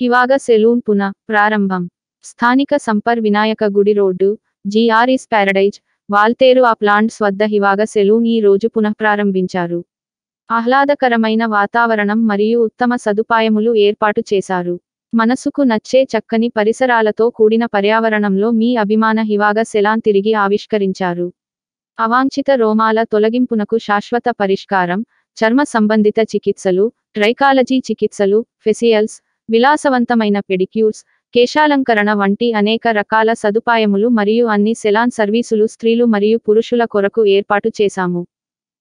హివాగా salon పునః ప్రారంభం. స్థానిక సంపర్ వినాయక గుడి రోడ్డు, జిఆర్ఎస్ ప్యారడైజ్, వాల్తేరు అప్లాండ్స్ వద్ద హివాగా సెలూన్ ఈ రోజు పునఃప్రారంభించారు. ఆహ్లాదకరమైన వాతావరణం మరియు ఉత్తమ సదుపాయములు ఏర్పాటు చేశారు. మనసుకు నచ్చే చక్కని పరిసరాలతో కూడిన పర్యావరణంలో మీ అభిమాన హివాగా సెలాన్ తిరిగి ఆవిష్కరించారు. అవాంఛిత రోమాల తొలగింపునకు శాశ్వత పరిష్కారం, చర్మ సంబంధిత చికిత్సలు, ట్రైకాలజీ చికిత్సలు, ఫెసియల్స్, విలాసవంతమైన పెడిక్యూర్స్, కేశాలంకరణ వంటి అనేక రకాల సదుపాయములు మరియు అన్ని సెలాన్ సర్వీసులు స్త్రీలు మరియు పురుషుల కొరకు ఏర్పాటు చేశాము.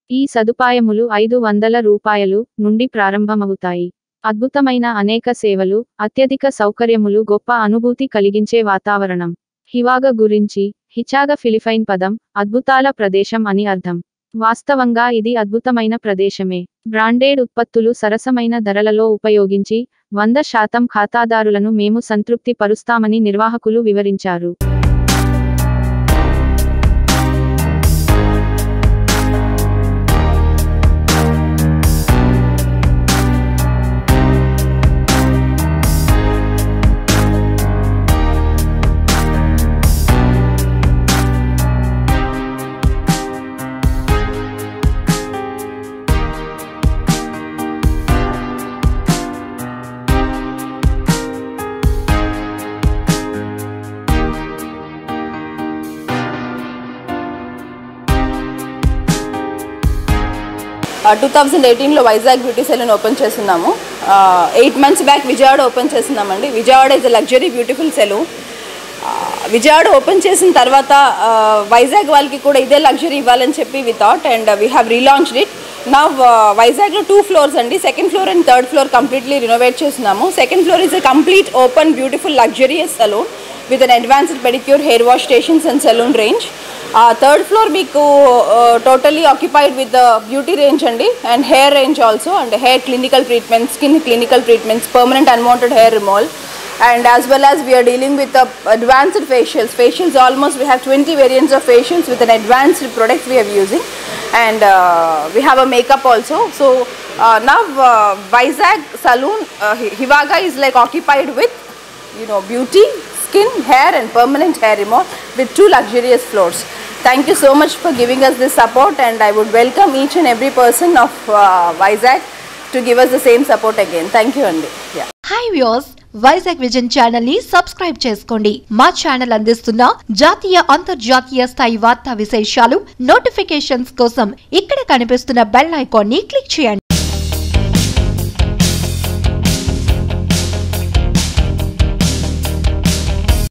ఈ సదుపాయములు ₹500 నుండి ప్రారంభమవుతాయి. అద్భుతమైన అనేక సేవలు, అత్యధిక సౌకర్యములు, గొప్ప అనుభూతి కలిగించే వాతావరణం. హివాగా గురించి హిచాగా ఫిలిపైన్ పదం అద్భుతాల ప్రదేశం అని అర్థం. వాస్తవంగా ఇది అద్భుతమైన ప్రదేశమే. బ్రాండెడ్ ఉత్పత్తులు సరసమైన ధరలలో ఉపయోగించి 100% ఖాతాదారులను మేము సంతృప్తి పరుస్తామని నిర్వాహకులు వివరించారు. Uh, 2018లో వైజాగ్ బ్యూటీ సెలూన్ ఓపెన్ చేస్తున్నాము. 8 months బ్యాక్ విజయవాడ ఓపెన్ చేస్తున్నామండి. Vijayawada is a luxury beautiful salon. Vijayawada open చేసిన తర్వాత వైజాగ్ వాళ్ళకి కూడా ఇదే లగ్జరీ ఇవ్వాలని చెప్పి we thought and we have relaunched it. నా వైజాగ్లో 2 floors అండి. Second floor and third floor completely renovate చేస్తున్నాము. Second floor is a complete open beautiful luxurious salon with an advanced pedicure, hair wash stations and salon range. Third floor meeku totally occupied with the beauty range and hair range also, and hair clinical treatments, skin clinical treatments, permanent unwanted hair removal, and as well as we are dealing with the advanced facials. Almost we have 20 variants of facials with an advanced products we are using, and we have a makeup also. So now Vizag Saloon Hivaga is like occupied with beauty, skin, hair and permanent hair removal with 2 luxurious floors. Thank you so much for giving us this support, and I would welcome each and every person of Vizag to give us the same support again. Thank you Andi. Yeah. Hi viewers, Vizag vision channel ని subscribe చేసుకోండి. మా channel అందిస్తున్న జాతీయ అంతర్జాతీయ స్థాయి వార్తా విశేషాలు notifications కోసం ఇక్కడ కనిపిస్తున్న బెల్ ఐకాన్ ని క్లిక్ చేయండి.